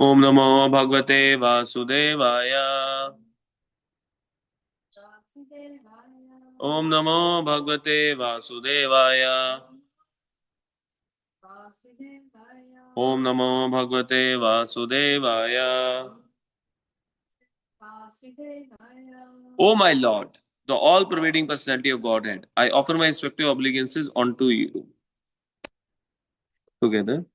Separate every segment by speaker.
Speaker 1: ओम नमो भगवते वासुदेवाय। ओम नमो भगवते वासुदेवाय। ओम नमो भगवते वासुदेवाय। O my Lord, the all-pervading personality of Godhead, I offer my respective obligations unto you. Together.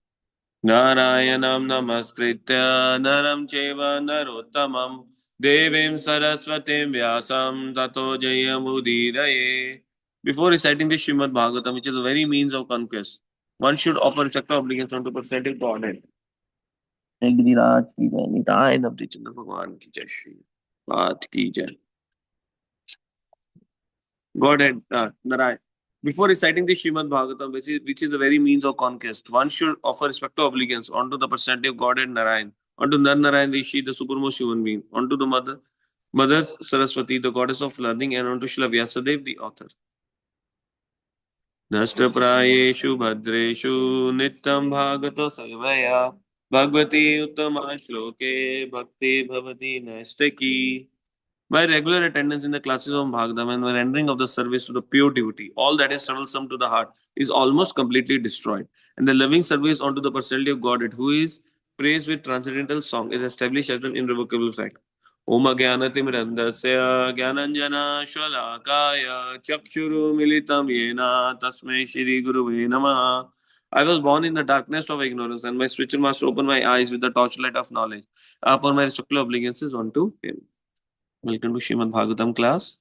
Speaker 1: Narayanam namaskritya naram cheva narottamam devim saraswatim vyasam tato jayamudiraye. Before reciting the Srimad Bhagavatam, which is a very means of conquest, one should offer respective obligations unto personality of Godhead. Giriraj की जय, निताय नवदी चंद्र भगवान की जय, श्री पाठ की जय। Godhead, Narayan. Before reciting the Srimad Bhagavatam, which is the very means of conquest, one should offer respective obligations unto the personality of Godhead Narayan, unto Nar Narayan Rishi, the supremest human being, unto the Mother Saraswati, the goddess of learning, and unto Srila Vyasadev, the author. नष्टप्रायेषु भद्रेषु नित्यं भागवतो सेवया भगवती उत्तमा श्लोके भक्ति भवति नैष्टिकी. By regular attendance in the classes of Bhagavatam and by rendering of the service to the pure devotee, all that is troublesome to the heart is almost completely destroyed. And the loving service unto the personality of Godhead, who is praised with transcendental song, is established as an irrevocable fact. Om Jnanatimirandasya Jnananjana Shalakaya Chakshuru Militam Yena Tasmai Shri Guruve Namaha. I was born in the darkness of ignorance, and my spiritual master opened my eyes with the torchlight of knowledge. For my respective obligations unto him. Welcome to Srimad Bhagavatam class.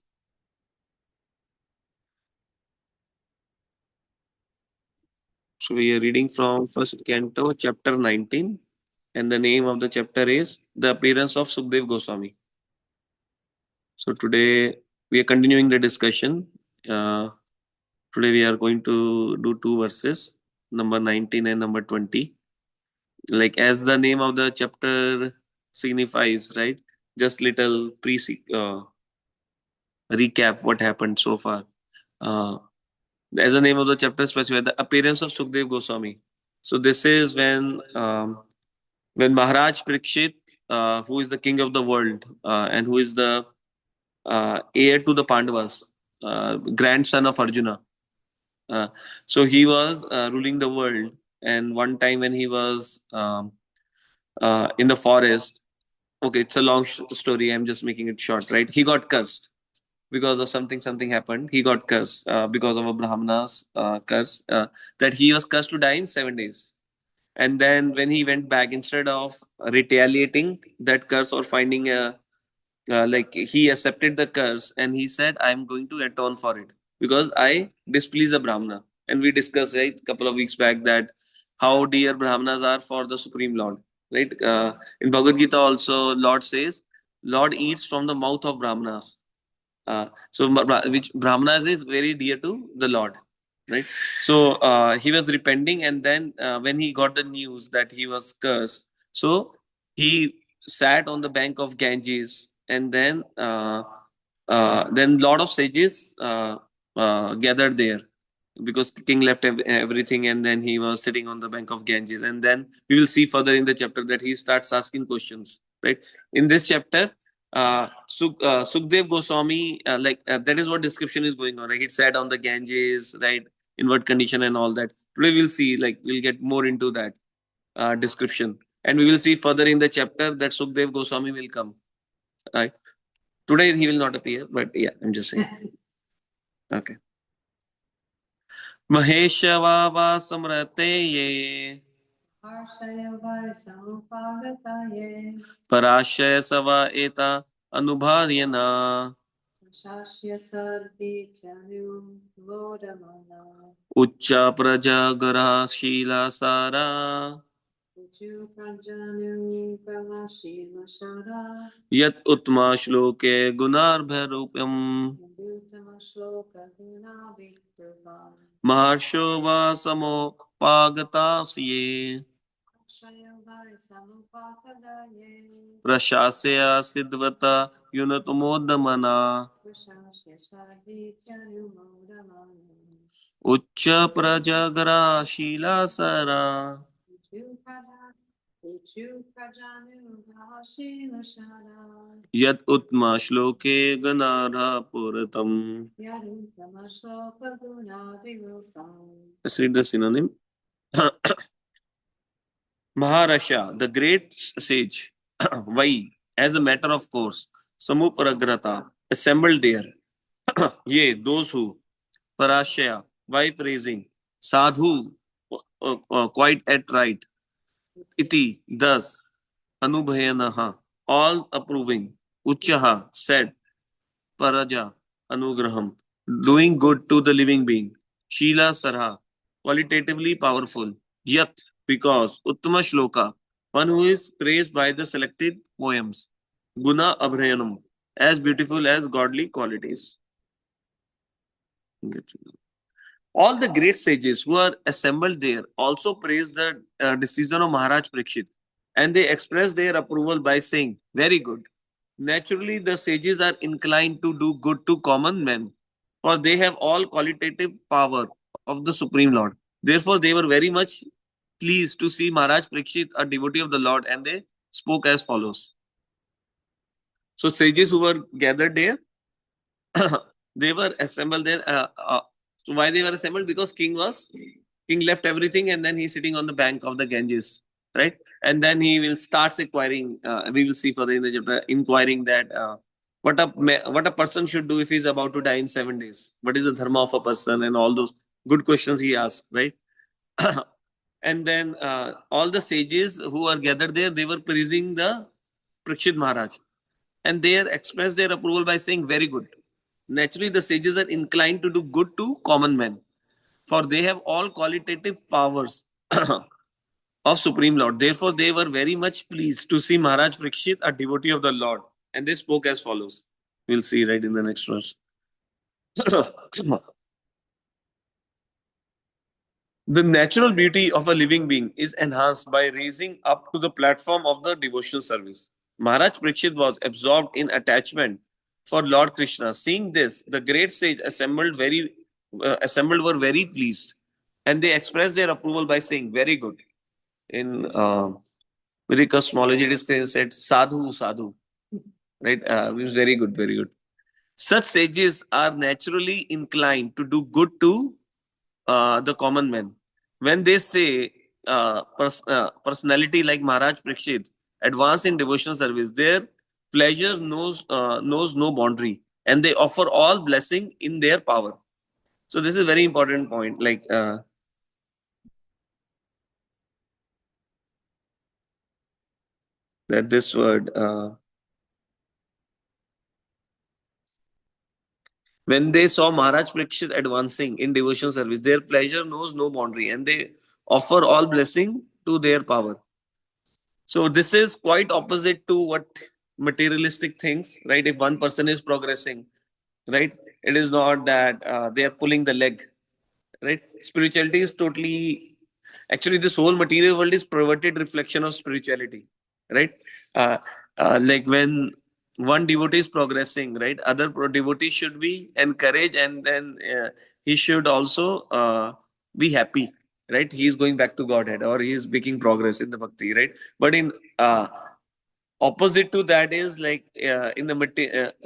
Speaker 1: So we are reading from first canto, chapter 19, and the name of the chapter is The Appearance of Sukdev Goswami. So today we are continuing the discussion. Today we are going to do two verses, number 19 and number 20. Like as the name of the chapter signifies, right? Just little recap what happened so far. Uh, as the name of the chapter specifies, the appearance of Sukdev Goswami. So this is when Maharaj Parikshit, who is the king of the world and who is the heir to the Pandavas, grandson of Arjuna. Uh, so he was ruling the world, and one time when he was in the forest, okay, it's a long story. I'm just making it short, right? He got cursed because of something happened. He got cursed because of a Brahmana's curse that he was cursed to die in 7 days. And then when he went back, instead of retaliating that curse or finding a like he accepted the curse and he said, I'm going to atone for it because I displease a Brahmana. And we discussed, right, a couple of weeks back that how dear Brahmanas are for the Supreme Lord. Right? In Bhagavad Gita also, Lord says, Lord eats from the mouth of Brahmanas. Which Brahmanas is very dear to the Lord. Right? So he was repenting, and then when he got the news that he was cursed, so he sat on the bank of Ganges, and then lot of sages gathered there because king left everything, and then he was sitting on the bank of Ganges. And then we will see further in the chapter that he starts asking questions. Right in this chapter, Sukdev Goswami, that is what description is going on. Right, he sat on the Ganges, right, in what condition and all that. Today we'll see, like we'll get more into that description, and we will see further in the chapter that Sukdev Goswami will come. Right, today he will not appear, but yeah, I'm just saying. Okay. Maheshava samrate ye Parashaya Sava Eta Anubharyana Uccha Prajagara Shila Sara Yat Utma Shloke Gunarbharupam Maharsho Vasamo Pagatasye Prashasya Siddhvata Yunatumodamana Uccha Prajagara Shila Sara Yat utma shloke ganadha puratam. Let's read the synonym. Maharasha, the great sage, Vai, as a matter of course, Samuparagrata, assembled there. Yea, those who, Parashaya, why praising, Sadhu, quite at right, Iti, thus, Anubhayanaha, all approving, Uchaha, said, Paraja, Anugraham, doing good to the living being, Sheila Sarha, qualitatively powerful, Yat, because, Uttama Shloka, one who is praised by the selected poems, Guna Abhrayanam, as beautiful as godly qualities. All the great sages who are assembled there also praise the decision of Maharaj Parikshit, and they express their approval by saying, very good. Naturally, the sages are inclined to do good to common men, for they have all qualitative power of the Supreme Lord. Therefore, they were very much pleased to see Maharaj Parikshit, a devotee of the Lord, and they spoke as follows. So, sages who were gathered there, they were assembled there. So why they were assembled? Because king left everything, and then he's sitting on the bank of the Ganges, right? And then he will starts inquiring. We will see further in the chapter, inquiring that what a person should do if he's about to die in 7 days. What is the dharma of a person, and all those good questions he asked, right? And then all the sages who are gathered there, they were praising the Prakshit Maharaj, and they expressed their approval by saying, very good. Naturally, the sages are inclined to do good to common men, for they have all qualitative powers of Supreme Lord. Therefore, they were very much pleased to see Maharaj Parikshit, a devotee of the Lord, and they spoke as follows. We'll see right in the next verse. The natural beauty of a living being is enhanced by raising up to the platform of the devotional service. Maharaj Parikshit was absorbed in attachment for Lord Krishna. Seeing this, the great sage assembled were very pleased, and they expressed their approval by saying, "Very good." In Vedic cosmology, it is said, "Sadhu, sadhu." Right? It was very good, very good. Such sages are naturally inclined to do good to the common man. When they say personality like Maharaj Parikshit advance in devotional service, their pleasure knows no boundary, and they offer all blessing in their power. So this is a very important point. Like that this word. When they saw Maharaj Parikshit advancing in devotional service, their pleasure knows no boundary, and they offer all blessing to their power. So this is quite opposite to what materialistic things, right? If one person is progressing, right, it is not that they are pulling the leg, right? Spirituality is totally, actually, this whole material world is perverted reflection of spirituality, right? Uh, like when one devotee is progressing, right, other devotees should be encouraged, and then he should also be happy, right? He is going back to Godhead, or he is making progress in the bhakti, right? But in opposite to that is like in the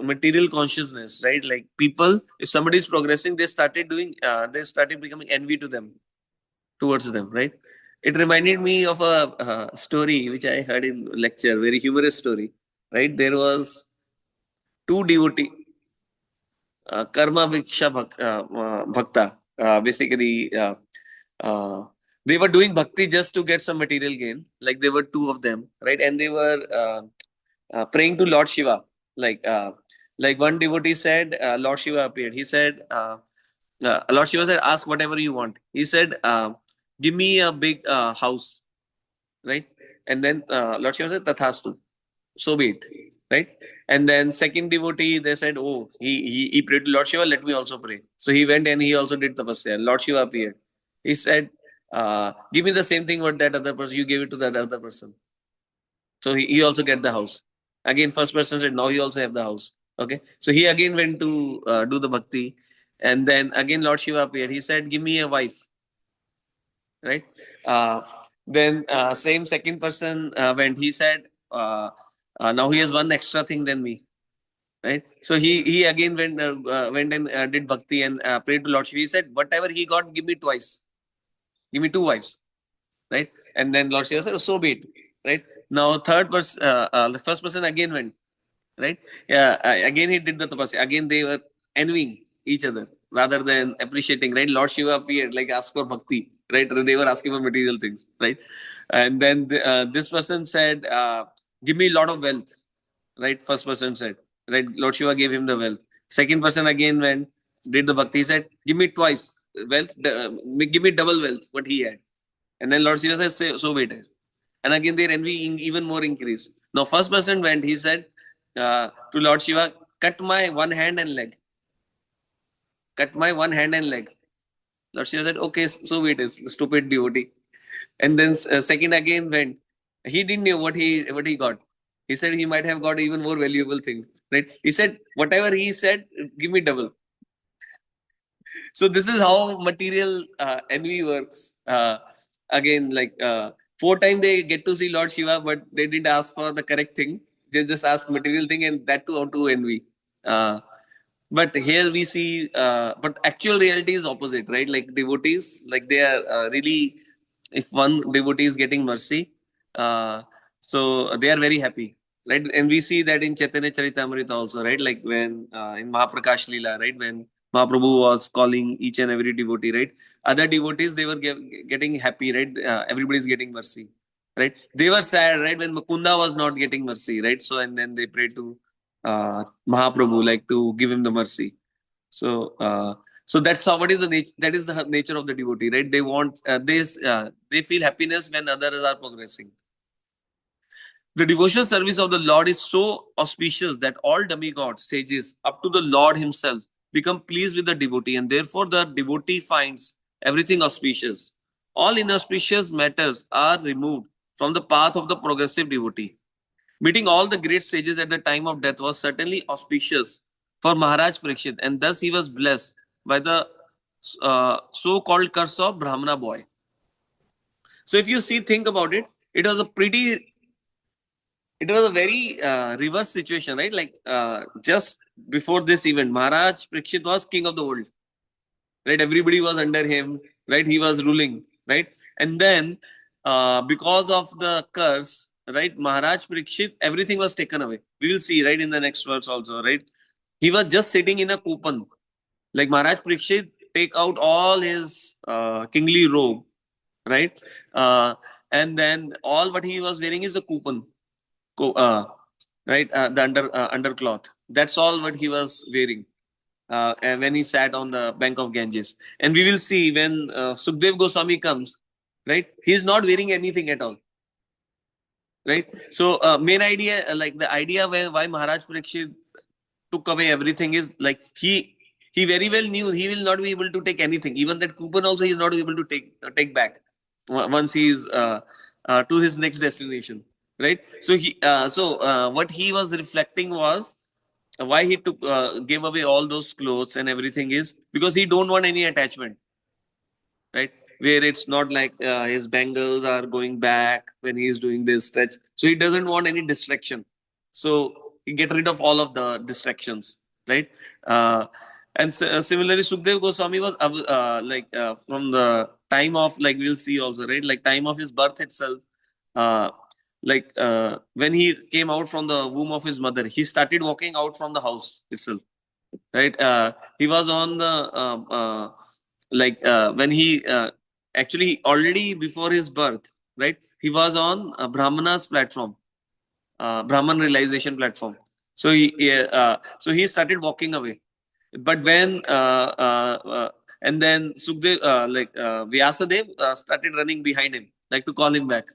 Speaker 1: material consciousness, right? Like people, if somebody is progressing, they started becoming envy to them, towards them, right? It reminded me of a story which I heard in lecture, very humorous story, right? There was two devotee, karma viksha bhakta, basically uh, they were doing bhakti just to get some material gain, like there were two of them, right? And they were praying to Lord Shiva. Like, one devotee said, Lord Shiva appeared. He said, Lord Shiva said, ask whatever you want. He said, give me a big house, right? And then Lord Shiva said, Tathastu, so be it, right? And then second devotee, they said, oh, he prayed to Lord Shiva, let me also pray. So he went and he also did tapasya. Lord Shiva appeared. He said, give me the same thing what that other person, you gave it to that other person. So he also get the house. Again, first person said, now he also have the house. Okay. So he again went to do the bhakti. And then again, Lord Shiva appeared. He said, give me a wife. Right. Then same second person went. He said, now he has one extra thing than me. Right. So he again went and did bhakti and prayed to Lord Shiva. He said, whatever he got, give me twice. Give me two wives. Right. And then Lord Shiva said, so be it. Right. Now third person, the first person again went. Right. Yeah. Again he did the tapasya. Again they were envying each other rather than appreciating. Right. Lord Shiva appeared, like, asked for bhakti. Right. They were asking for material things. Right. And then this person said, give me a lot of wealth. Right. First person said. Right. Lord Shiva gave him the wealth. Second person again went, did the bhakti. He said, give me twice wealth. Give me double wealth what he had. And then Lord Shiva says, so wait. And again their envy even more increased. Now first person went, he said to Lord Shiva, cut my one hand and leg. Cut my one hand and leg. Lord Shiva said, okay, so it is, stupid devotee. And then second again went. He didn't know what he got. He said he might have got even more valuable thing. Right? He said, whatever he said, give me double. So this is how material envy works. Again, like four times they get to see Lord Shiva, but they didn't ask for the correct thing. They just ask material thing, and that too out to envy. But here we see, but actual reality is opposite, right? Like devotees, like they are really, if one devotee is getting mercy, uh, so they are very happy, right? And we see that in Chaitanya Charitamrita also, right? Like when in Mahaprakash Leela, right? When Mahaprabhu was calling each and every devotee, right? Other devotees, they were getting happy, right? Everybody is getting mercy, right? They were sad, right? When Mukunda was not getting mercy, right? So, and then they prayed to Mahaprabhu, like to give him the mercy. So, so that's how. What is the nature? That is the nature of the devotee, right? They want they feel happiness when others are progressing. The devotional service of the Lord is so auspicious that all demigods, sages, up to the Lord Himself, become pleased with the devotee, and therefore the devotee finds everything auspicious. All inauspicious matters are removed from the path of the progressive devotee. Meeting all the great sages at the time of death was certainly auspicious for Maharaj Parikshit, and thus he was blessed by the so-called curse of Brahmana boy. So if you see, think about it, it was a pretty, it was a very reverse situation, right? Like just before this event, Maharaj Parikshit was king of the world, right? Everybody was under him, right? He was ruling, right? And then because of the curse, right, Maharaj Parikshit, everything was taken away. We will see, right, in the next verse also, right? He was just sitting in a coupon. Like Maharaj Parikshit take out all his kingly robe, right? Uh, and then all what he was wearing is a coupon, right? The undercloth. That's all what he was wearing and when he sat on the bank of Ganges. And we will see when Sukdev Goswami comes, right? He's not wearing anything at all, right? So main idea, like the idea why Maharaj Parikshit took away everything is like he very well knew he will not be able to take anything. Even that coupon also he is not able to take back once he is to his next destination, right? So what he was reflecting was why he took gave away all those clothes and everything is because he don't want any attachment, right? Where it's not like his bangles are going back when he is doing this stretch, so he doesn't want any distraction, so he get rid of all of the distractions, right? And similarly Sukdev Goswami was from the time of, like we'll see also, right, like time of his birth itself, uh, when he came out from the womb of his mother, he started walking out from the house itself, right? He was on the when he actually already before his birth, right? He was on Brahmana's platform, Brahman realization platform. So he started walking away. But when and then Sukdev, Vyasadev started running behind him, like to call him back,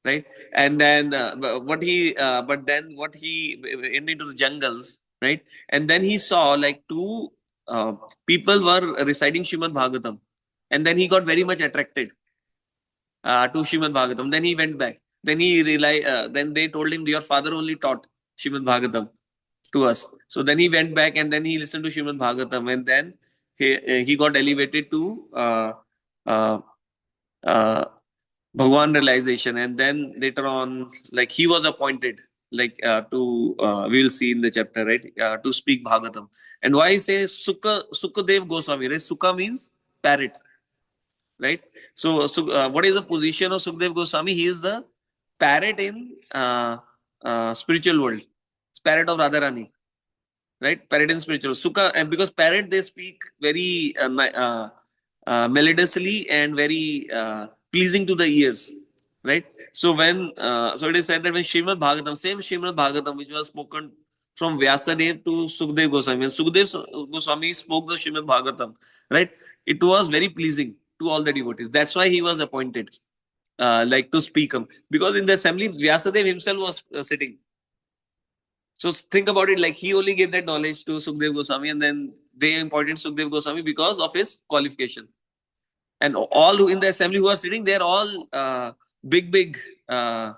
Speaker 1: right? And then but then what he went into the jungles, right? And then he saw like two people were reciting Shrimad Bhagavatam, and then he got very much attracted to Shrimad Bhagavatam. Then he went back. Then he realized. Then they told him, "Your father only taught Shrimad Bhagavatam to us." So then he went back and then he listened to Shrimad Bhagavatam, and then he got elevated to uh, uh, Bhagwan realization, and then later on, like he was appointed, like to we'll see in the chapter, right, to speak Bhagavatam. And why he says Sukadev Goswami, right? Sukha means parrot, right? So what is the position of Sukadev Goswami? He is the parrot in spiritual world, parrot of Radharani, right? Parrot in spiritual Sukha, and because parrot they speak very melodiously and very pleasing to the ears, right? So it is said that when Srimad Bhagavatam, same Srimad Bhagavatam which was spoken from Vyasadev to Sukhdev Goswami, when Sukhdev Goswami spoke the Srimad Bhagavatam, right? It was very pleasing to all the devotees. That's why he was appointed, like to speak him, because in the assembly Vyasadev himself was sitting. So think about it, like he only gave that knowledge to Sukhdev Goswami, and then they appointed Sukhdev Goswami because of his qualification. And all who in the assembly who are sitting, they're all big uh,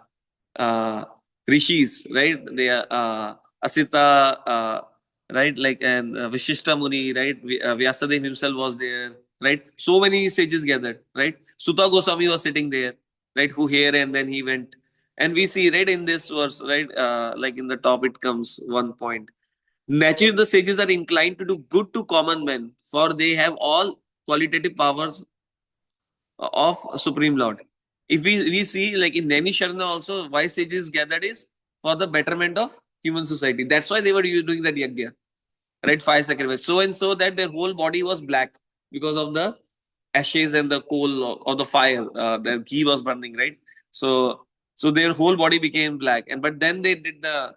Speaker 1: uh, rishis, right? They are Asita, right? Like and Vishishta Muni, right? Vyasadeva himself was there, right? So many sages gathered, right? Sutta Goswami was sitting there, right? Who here and then he went. And we see, right, in this verse, right, like in the top, it comes one point. Naturally, the sages are inclined to do good to common men, for they have all qualitative powers of Supreme Lord. If we see, like in Naini Sharna also, why sages gathered is for the betterment of human society. That's why they were doing that yajna, right? Fire sacrifice. So and so that their whole body was black because of the ashes and the coal or the fire that ghee was burning, right? So their whole body became black. And but then they did they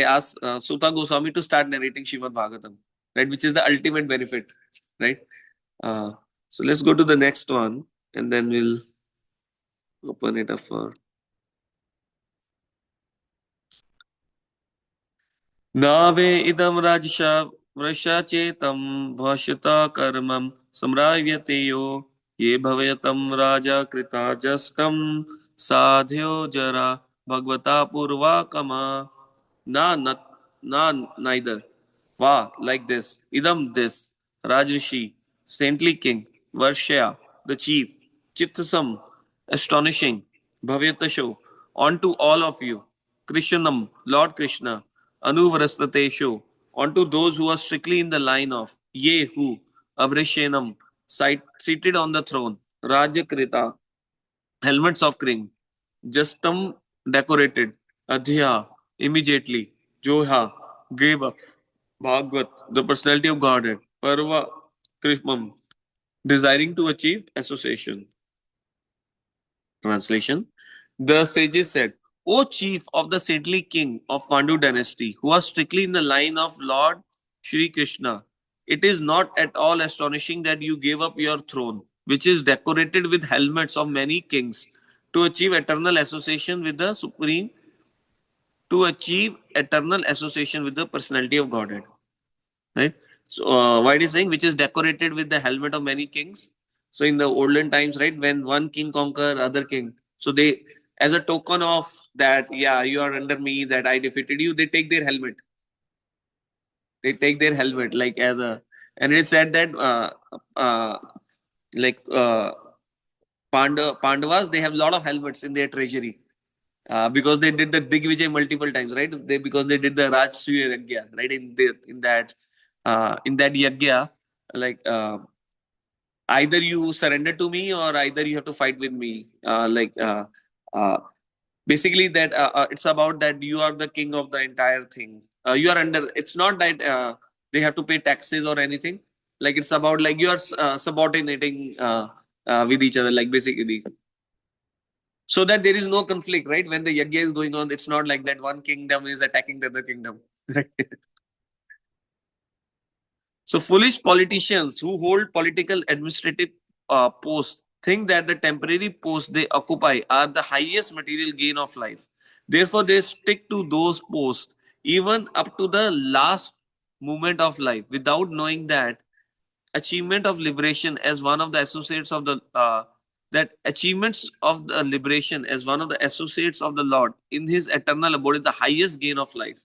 Speaker 1: asked Sutta Goswami to start narrating Srimad Bhagavatam, right? Which is the ultimate benefit, right? Uh, so let's go to the next one, and then we'll open it up for Nave idam rajsha vrashachetam bhashita karmam samravyateyo ye bhavayatam raja krita jastam sadhyo jara bhagavata purva kama na na neither va like this idam this rajrishi saintly king varshya the chief chittasam astonishing bhavyatasho unto all of you Krishnam Lord Krishna Anuvarastatesho unto those who are strictly in the line of ye who Avrishenam seated on the throne Rajakrita helmets of king Justum decorated Adhya immediately Joha gave up Bhagvat the personality of Godhead Parva Krishmam desiring to achieve association. Translation. The sages said, O chief of the saintly king of Pandu dynasty, who are strictly in the line of Lord Shri Krishna, it is not at all astonishing that you gave up your throne, which is decorated with helmets of many kings, to achieve eternal association with the Supreme, to achieve eternal association with the personality of Godhead. Right? So, why it is saying, which is decorated with the helmet of many kings. So, in the olden times, right, when one king conquer other king, so they, as a token of that, yeah, you are under me, that I defeated you, they take their helmet. They take their helmet, like as a, and it said that, like Pandavas, they have a lot of helmets in their treasury. Because they did the Digvijay multiple times, right? Because they did the Rajsuya Yagya, right? In that yagya, like either you surrender to me or either you have to fight with me. Uh, Basically, that it's about that you are the king of the entire thing. You are under. It's not that they have to pay taxes or anything. Like it's about like you are subordinating with each other. Like basically, so that there is no conflict, right? When the yagya is going on, it's not like that one kingdom is attacking the other kingdom. So foolish politicians who hold political administrative posts think that the temporary posts they occupy are the highest material gain of life. Therefore, they stick to those posts even up to the last moment of life without knowing that achievement of liberation as one of the associates of the that achievements of the liberation as one of the associates of the Lord in his eternal abode is the highest gain of life.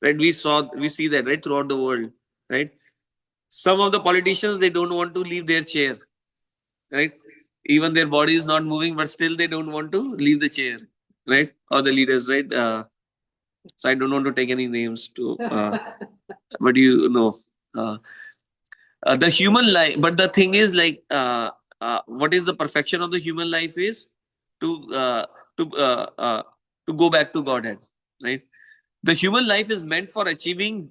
Speaker 1: Right? We see that right throughout the world. Right? Some of the politicians they don't want to leave their chair, right? even their body is not moving, but still they don't want to leave the chair, right? Or the leaders, right? So I don't want to take any names to, but you know, uh, the human life. But the thing is, like, what is the perfection of the human life is to to uh, uh, to go back to Godhead, right? The human life is meant for achieving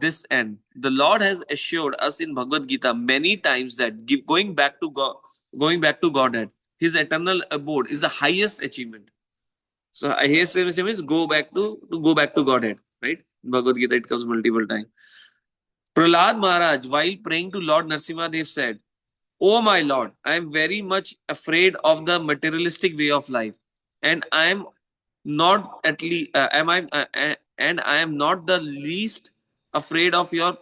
Speaker 1: this end. The Lord has assured us in Bhagavad Gita many times that going back to God, going back to Godhead, His eternal abode is the highest achievement. So highest achievement is go back to Godhead, right? In Bhagavad Gita it comes multiple times. Prahlad Maharaj, while praying to Lord Narsimhadev, said, "Oh my Lord, I am very much afraid of the materialistic way of life, and I am not at least and I am not the least afraid of your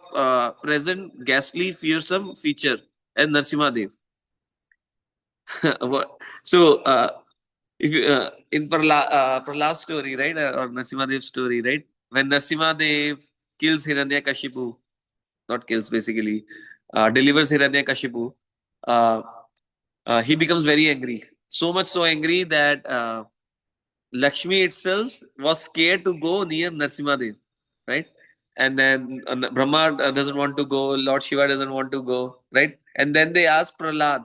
Speaker 1: present ghastly fearsome feature as Narsimhadev." So if you, in Prahlad's story, right, or Narsimhadev's story, right, when Narsimhadev kills Hiranyakashipu, not kills basically, delivers Hiranyakashipu, uh, he becomes very angry. So much so angry that Lakshmi itself was scared to go near Narsimhadev, right? And then Brahma doesn't want to go, Lord Shiva doesn't want to go, right? And then they ask Prahlad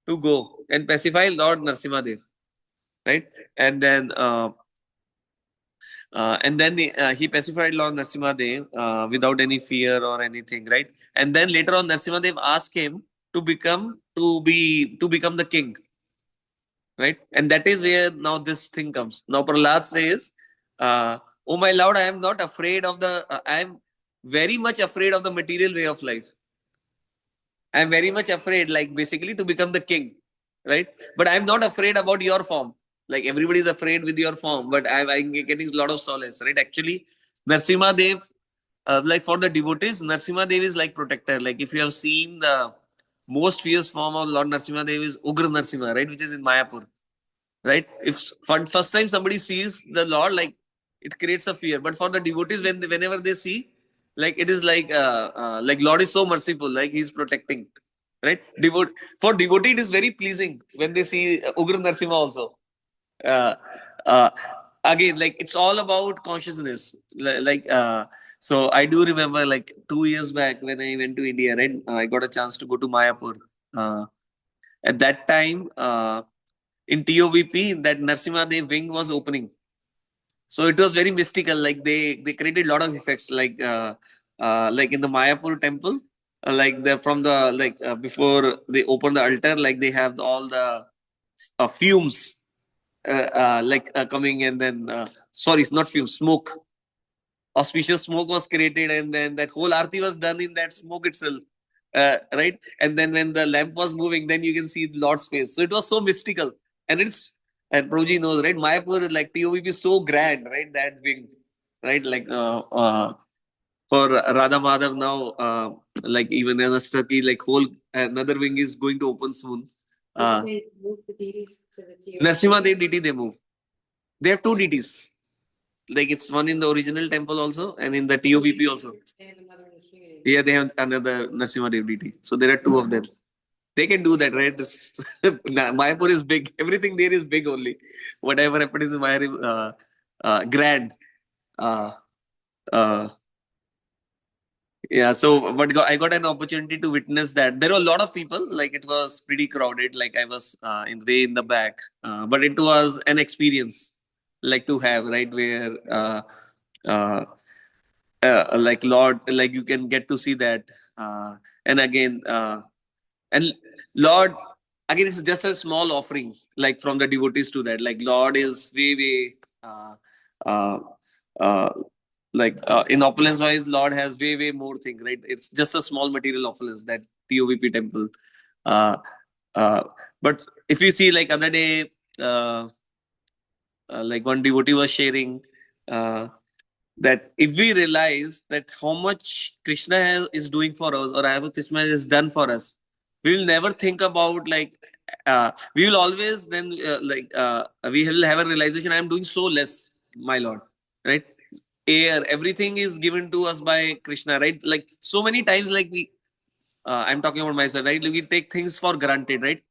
Speaker 1: to go and pacify Lord Narsimhadev, right? And then he pacified Lord Narsimhadev without any fear or anything, right? And then later on, Narsimhadev asked him to become the king, right? And that is where now this thing comes. Now Prahlad says, "Oh my Lord, I am not afraid of the. I am very much afraid of the material way of life. I am very much afraid, like basically to become the king, right? But I am not afraid about your form. Like everybody is afraid with your form, but I'm getting a lot of solace, right? Actually, Narsimha Dev, like for the devotees, Narsimha Dev is like protector. Like if you have seen the most fierce form of Lord Narsimha Dev is Ugra Narsimha, right? Which is in Mayapur, right? If first time somebody sees the Lord, like it creates a fear. But for the devotees, whenever they see, like it is like Lord is so merciful, like He's protecting, right? For devotee, it is very pleasing when they see Ugra Narsimha also. Uh, uh, Again, like it's all about consciousness. So I do remember like 2 years back when I went to India, right? I got a chance to go to Mayapur. Uh, at that time, in TOVP, that Narsimha Dev wing was opening. So it was very mystical. Like they created a lot of effects, like in the Mayapur temple, like the from the before they open the altar, like they have all the fumes coming, and then sorry, not fumes, smoke. Auspicious smoke was created, and then that whole arti was done in that smoke itself, right? And then when the lamp was moving, then you can see the Lord's face. So it was so mystical, and Prabhuji knows, right? Mayapur, like TOVP, is so grand, right? That wing, right? For Radha Madhav now, like even in Astaki, like whole another wing is going to open soon. They move the deities to the TOVP. Narsimha Dev DT they move. They have two deities. Like it's one in the original temple also, and in the TOVP also. Yeah, they have another Narsimha Dev DT. So there are two of them. They can do that, right? Mayapur is big. Everything there is big only. Whatever happens in Mayapur, grand. Uh, uh, yeah. So, but I got an opportunity to witness that. There were a lot of people. Like it was pretty crowded. Like I was way in the back, but it was an experience, like to have, right, where uh, like Lord, like you can get to see that, and again, and Lord, again, it's just a small offering, like from the devotees to that. Like Lord is way, uh, uh, in opulence wise, Lord has way more thing, right? It's just a small material opulence, that TOVP temple. Uh, uh, but if you see, like other day, like one devotee was sharing. That if we realize that how much is doing for us, or how Krishna has done for us, we will never think about we will always then we will have a realization, I am doing so less, my Lord, right? Air, everything is given to us by Krishna, right? Like so many times, like I'm talking about myself, right? Like, we take things for granted, right?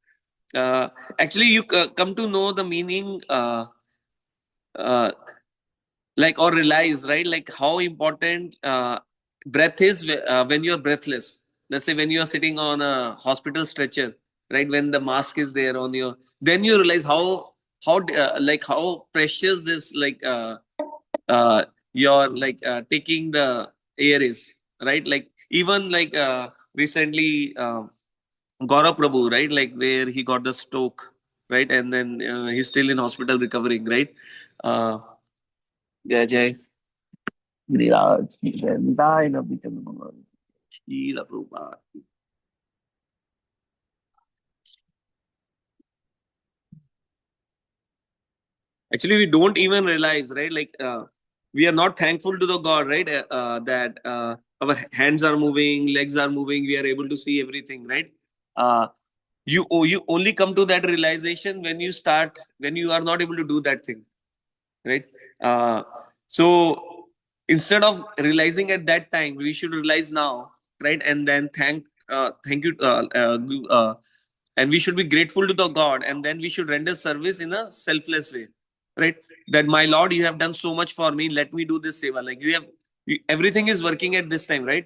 Speaker 1: Actually, you come to know the meaning, uh, like, or realize, right? Like how important breath is when you're breathless. Let's say when you're sitting on a hospital stretcher, right? When the mask is there on your, then you realize how precious this uh, your taking the air is, right? Like even recently. Gaurav Prabhu, right? Like where he got the stroke, right? And then he's still in hospital recovering, right? Uh, Jai Jai. Giriraj, Narayan, Abhijit, Srila Prabhupada. Actually, we don't even realize, right? We are not thankful to the God, right? That our hands are moving, legs are moving, we are able to see everything, right? Uh, you only come to that realization when you are not able to do that thing, right? uh, so instead of realizing at that time, we should realize now, right? And then thank you and we should be grateful to the God, and then we should render service in a selfless way, right? That my Lord, you have done so much for me, let me do this seva. Like everything is working at this time, right?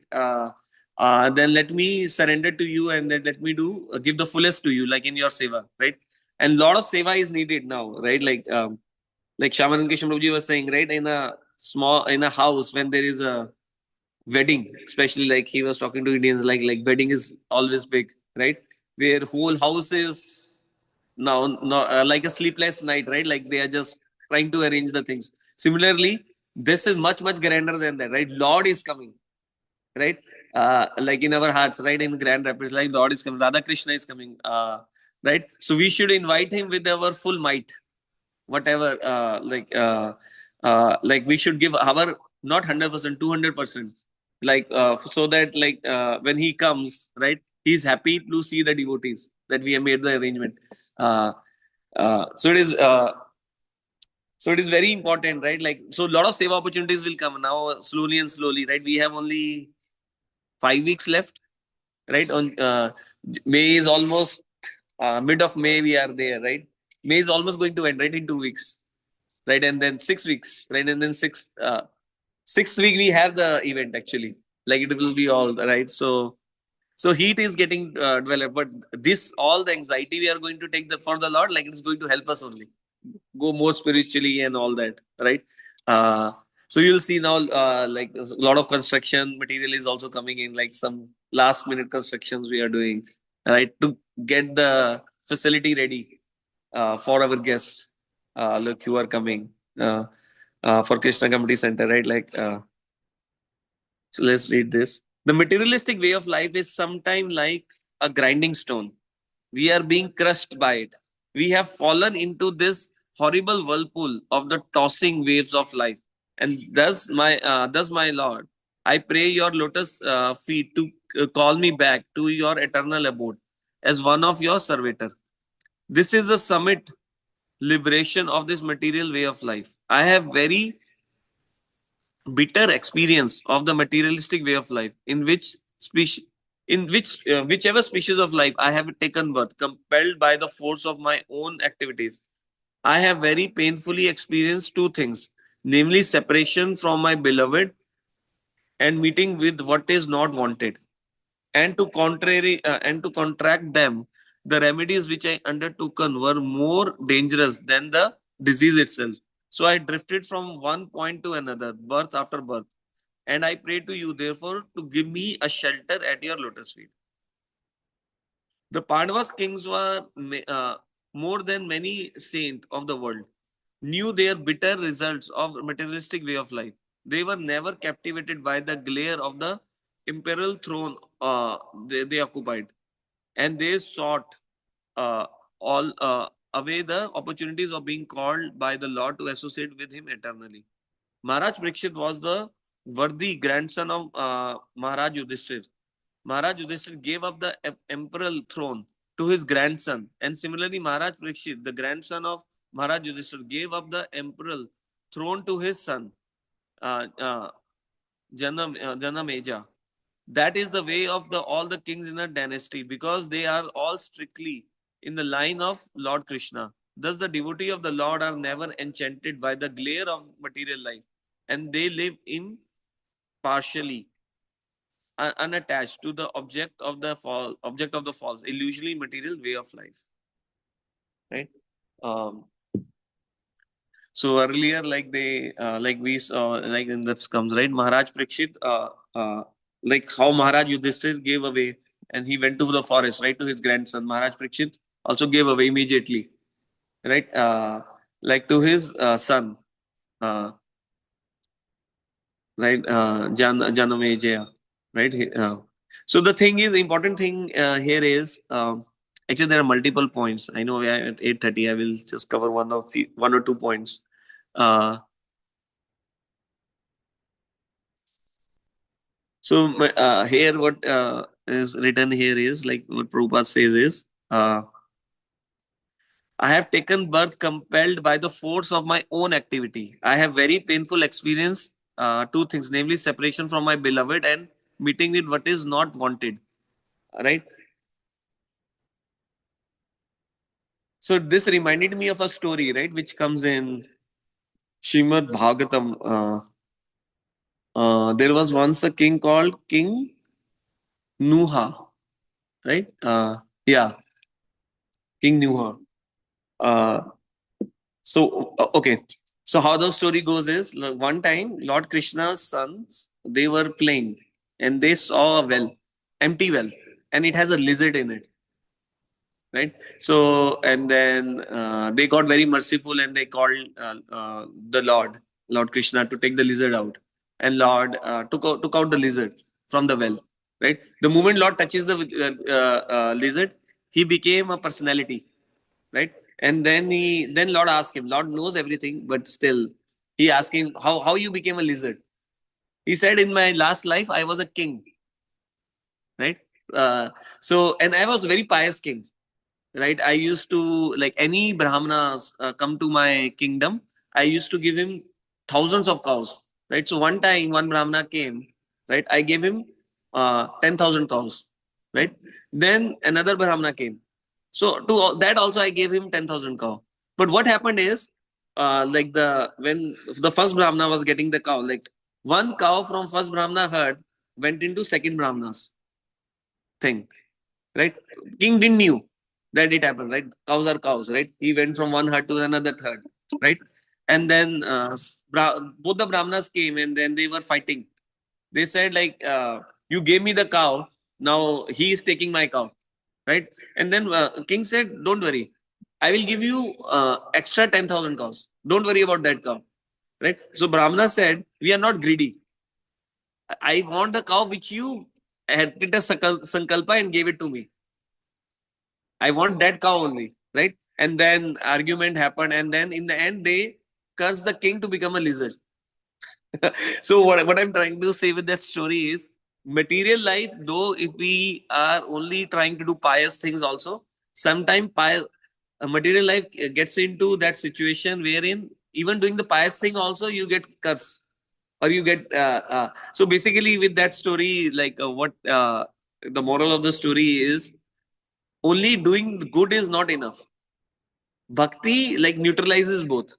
Speaker 1: Then let me surrender to you, and then let me do give the fullest to you, like in your seva, right? And lot of seva is needed now, right? Like Shaman Keshamji was saying, right? In a house, when there is a wedding, especially like he was talking to Indians, like wedding is always big, right? Where whole house is now like a sleepless night, right? Like they are just trying to arrange the things. Similarly, this is much grander than that, right? Lord is coming, right? Like in our hearts, right? In Grand Rapids, like Lord is coming, Radha Krishna is coming, right? So we should invite him with our full might, whatever like we should give our not 100%, 200%, so that when he comes, right, he's happy to see the devotees that we have made the arrangement. uh, uh, so it is uh, so it is very important, right? Like, so a lot of save opportunities will come now, slowly and slowly, right? We have only 5 weeks left, right? On May is almost mid of May, we are there, right? May is almost going to end, right, in 2 weeks, right? And then 6 weeks, right? And then sixth week we have the event actually. Like it will be all right. So heat is getting developed, but this all the anxiety we are going to take for the Lord, like it's going to help us only go more spiritually and all that, right? Uh, so you'll see now, like a lot of construction material is also coming in, like some last minute constructions we are doing, right, to get the facility ready for our guests. Look, who are coming for Krishna Community Center, right? So let's read this. The materialistic way of life is sometimes like a grinding stone. We are being crushed by it. We have fallen into this horrible whirlpool of the tossing waves of life. And thus, my Lord, I pray your lotus feet to call me back to your eternal abode as one of your servitor. This is the summit liberation of this material way of life. I have very bitter experience of the materialistic way of life, in whichever species of life I have taken birth, compelled by the force of my own activities. I have very painfully experienced two things, namely separation from my beloved and meeting with what is not wanted. And to contract them, the remedies which I undertook were more dangerous than the disease itself. So I drifted from one point to another, birth after birth. And I pray to you, therefore, to give me a shelter at your lotus feet. The Pandavas kings were more than many saints of the world, knew their bitter results of materialistic way of life. They were never captivated by the glare of the imperial throne they occupied, and they sought uh, all away the opportunities of being called by the Lord to associate with Him eternally. Maharaj Parikshit was the worthy grandson of Maharaj Yudhishthir. Maharaj Yudhishthir gave up the emperor throne to his grandson, and similarly, Maharaj Parikshit, the grandson of Maharaj Yudhishthir, gave up the emperor throne to his son, uh, uh, Janameja. That is the way of all the kings in a dynasty, because they are all strictly in the line of Lord Krishna. Thus, the devotee of the Lord are never enchanted by the glare of material life, and they live in partially unattached to the object of the false, illusory material way of life. Right. Um, so earlier, like we saw, like in that comes right, Maharaj Parikshit, like how Maharaj Yudhishthir gave away, and he went to the forest, right, to his grandson. Maharaj Parikshit also gave away immediately, right, like to his son, uh, right, Janamejaya, right. So the thing is, important thing here is, actually there are multiple points. I know we are at 8:30. I will just cover one or two points. Uh, here, what is written here is like what Prabhupada says is, I have taken birth compelled by the force of my own activity. I have very painful experience. Two things, namely separation from my beloved and meeting with what is not wanted. Right. So this reminded me of a story, right, which comes in Shrimad Bhagavatham. There was once a king called King Nuha, right? Yeah, King Nuha. Uh, okay. So how the story goes is, one time Lord Krishna's sons, they were playing and they saw a well, empty well, and it has a lizard in it, right? So and then they got very merciful and they called the Lord Krishna, to take the lizard out, and Lord took out the lizard from the well, right? The moment Lord touches the lizard, he became a personality, right? And then Lord asked him. Lord knows everything, but still he asked him, how you became a lizard. He said, in my last life I was a king, right? And I was a very pious king, right? I used to, like, any Brahmanas come to my kingdom, I used to give him thousands of cows, right? So one time one Brahmana came, right? I gave him 10,000 cows, right? Then another Brahmana came, so to that also I gave him 10,000 cow. But what happened is, like when the first Brahmana was getting the cow, like one cow from first Brahmana herd went into second Brahmana's thing, right? King didn't knew that it happened, right? Cows are cows, right? He went from one herd to another herd, right? And then both the Brahmanas came and then they were fighting. They said, like, you gave me the cow, now he is taking my cow, right? And then king said, don't worry, I will give you extra 10,000 cows. Don't worry about that cow, right? So Brahmana said, we are not greedy. I want the cow which you had did a sankalpa and gave it to me. I want that cow only, right? And then argument happened, and then in the end they cursed the king to become a lizard. So what I'm trying to say with that story is, material life, though if we are only trying to do pious things also, sometimes material life gets into that situation wherein even doing the pious thing also you get curse, or you get so basically with that story, like what the moral of the story is, only doing good is not enough. Bhakti like neutralizes both.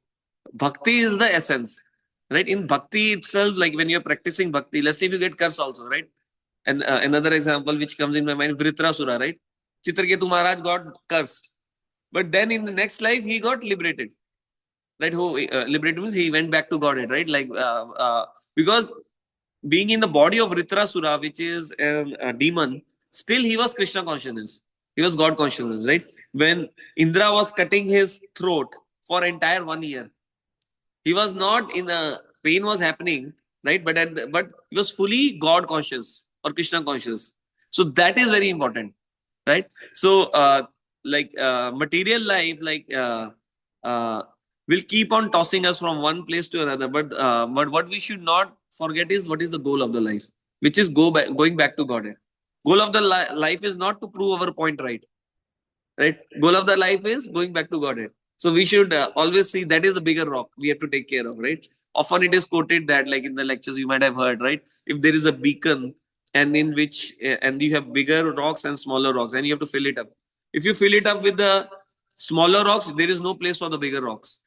Speaker 1: Bhakti is the essence, right? In bhakti itself, like when you're practicing bhakti, let's say if you get curse also, right? And another example which comes in my mind, Vritrasura, right? Chitraketu Maharaj got cursed, but then in the next life he got liberated, right? Who liberated means he went back to Godhead, right? Like because being in the body of Vritrasura, which is a demon, still he was Krishna consciousness. He was God consciousness, right? When Indra was cutting his throat for entire 1 year, he was not in a pain was happening, right? But he was fully God conscious or Krishna conscious. So that is very important, right? So material life, uh, will keep on tossing us from one place to another. But what we should not forget is what is the goal of the life, which is going back to God. Goal of the life is not to prove our point right. Right? Goal of the life is going back to Godhead. So we should always see that is the bigger rock we have to take care of, right? Often it is quoted that, like in the lectures you might have heard, right? If there is a beacon and in which and you have bigger rocks and smaller rocks, and you have to fill it up. If you fill it up with the smaller rocks, there is no place for the bigger rocks.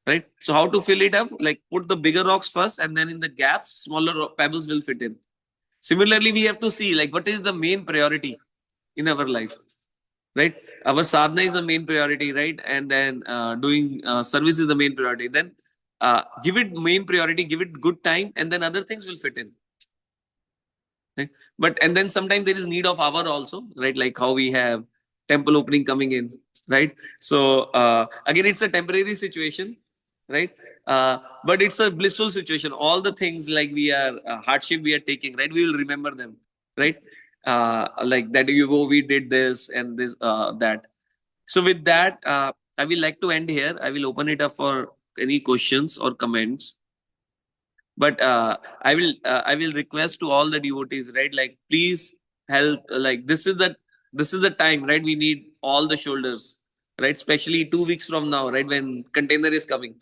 Speaker 1: Right? So how to fill it up? Like put the bigger rocks first, and then in the gaps, smaller pebbles will fit in. Similarly, we have to see like what is the main priority in our life, right? Our sadhana is the main priority, right? And then doing service is the main priority. Then give it main priority, give it good time, and then other things will fit in. Right? But and then sometimes there is need of hour also, right? Like how we have temple opening coming in, right? So again, it's a temporary situation, right? But it's a blissful situation. All the things like we are hardship we are taking, right? We will remember them, right? Like that you go, we did this and this, that. So with that, I will like to end here. I will open it up for any questions or comments. But I will request to all the devotees, right? Like please help. Like this is the time, right? We need all the shoulders, right? Especially 2 weeks from now, right? When container is coming.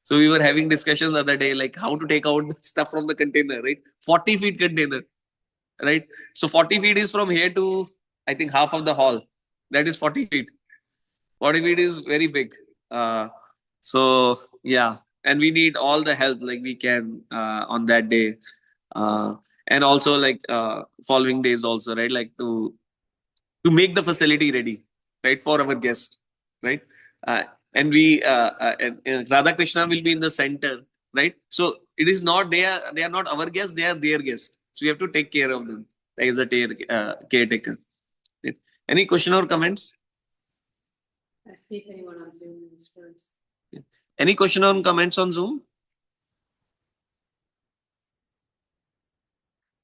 Speaker 1: So we were having discussions the other day, like how to take out the stuff from the container, right? 40 feet container, right? So 40 feet is from here to I think half of the hall. That is 40 feet. 40 feet is very big. So yeah, and we need all the help like we can on that day, and also like following days also, right? Like to make the facility ready, right, for our guests, right? And we and Radha Krishna will be in the center, right? So it is not they are not our guests, they are their guests. So we have to take care of them as a caretaker. Right? Any question or comments?
Speaker 2: I see if anyone on Zoom is first.
Speaker 1: Yeah. Any question or comments on Zoom?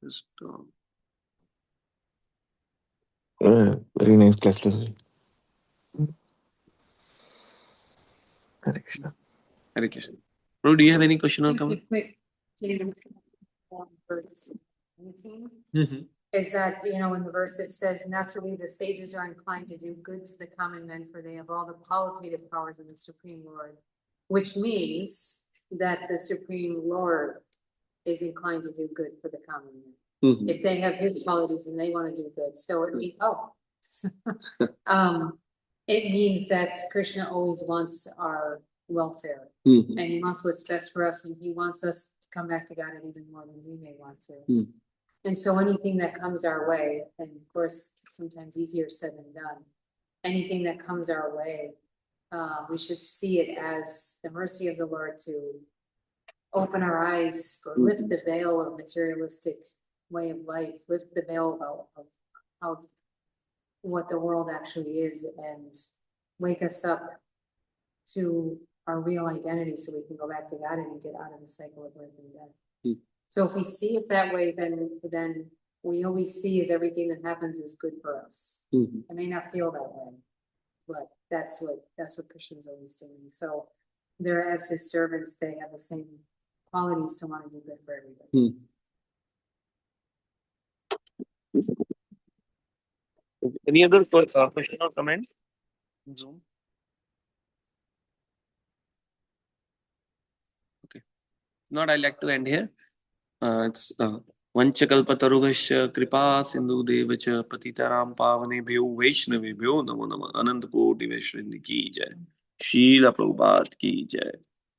Speaker 1: Just,
Speaker 3: very nice class. Hare Krishna.
Speaker 1: Hare Krishna. Bro, do you have any question or
Speaker 2: Just a
Speaker 1: comment?
Speaker 2: quick verse 19
Speaker 1: Mm-hmm.
Speaker 2: is that, in the verse it says, naturally the sages are inclined to do good to the common men, for they have all the qualitative powers of the Supreme Lord, which means that the Supreme Lord is inclined to do good for the common men.
Speaker 1: Mm-hmm.
Speaker 2: If they have his qualities and they want to do good. So it means, it means that Krishna always wants our welfare.
Speaker 1: Mm-hmm.
Speaker 2: And he wants what's best for us, and he wants us to come back to God even more than we may want to.
Speaker 1: Mm-hmm.
Speaker 2: And so anything that comes our way, and of course, sometimes easier said than done, anything that comes our way, we should see it as the mercy of the Lord to open our eyes or lift the veil of materialistic way of life, lift the veil of how what the world actually is, and wake us up to our real identity so we can go back to God and get out of the cycle of birth and death.
Speaker 1: Mm-hmm.
Speaker 2: So if we see it that way, then we always see is everything that happens is good for us.
Speaker 1: Mm-hmm.
Speaker 2: It may not feel that way, but that's what Krishna's always doing. So they're, as his servants, they have the same qualities to want to do good for everybody.
Speaker 1: Mm-hmm. Any other question or comment? Zoom. Okay. Not, I like to end here. It's Vanchakalpatarubhasya kripa sindhu devacha patitaram pavanebhyo vaishnavebhyo namo namah anant koti vaishnavi ki jai. Srila Prabhupada ki jai.